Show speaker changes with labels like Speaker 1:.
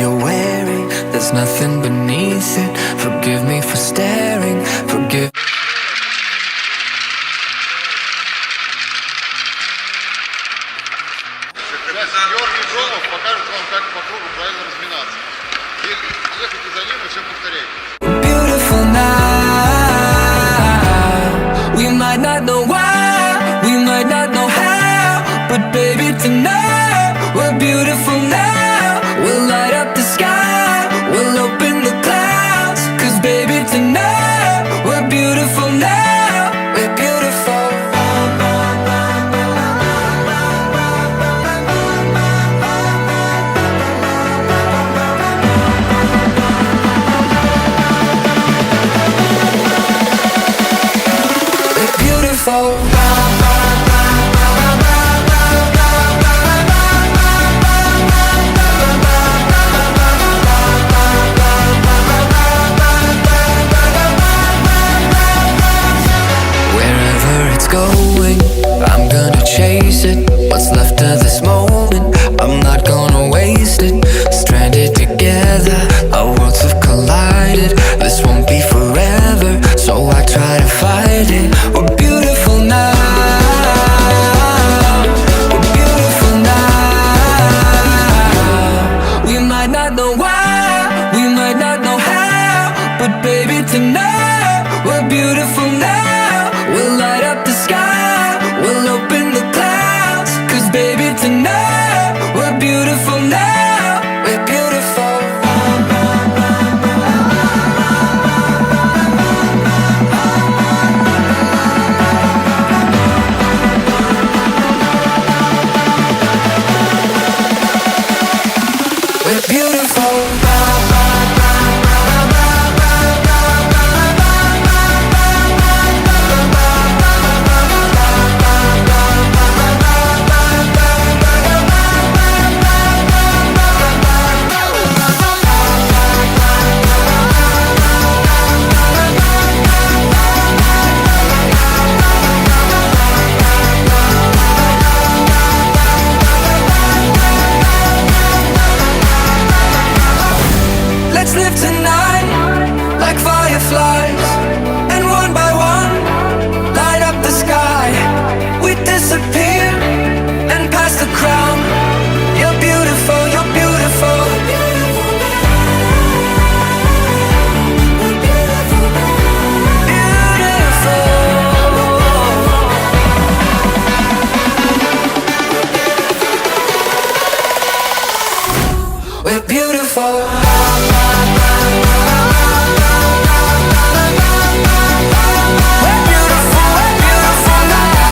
Speaker 1: you're wearing, there's nothing beneath it. Forgive me for staring, forgive.
Speaker 2: Сейчас Георгий Жонов покажет вам, как по кругу правильно разминаться. Ехайте за ним и все повторяйте.
Speaker 1: Beautiful now. We might not know why, we might not know how, but baby tonight we're beautiful now. We'll light up the sky, we'll open the clouds. 'Cause baby tonight we're beautiful now. We're beautiful. We're beautiful. Going, I'm gonna chase it. What's left of this moment, I'm not gonna waste it. Stranded together, our worlds have collided. This won't be forever, so I try to fight it. We're beautiful now. We're beautiful now. We might not know why, we might not know how, but baby tonight we're beautiful now. We'll light up the sky, we'll open the clouds. 'Cause baby tonight we're beautiful now. We're beautiful. We're beautiful. Let's live tonight like fireflies, and one by one light up the sky. We disappear and pass the crown. You're beautiful, you're beautiful. Beautiful. We're beautiful.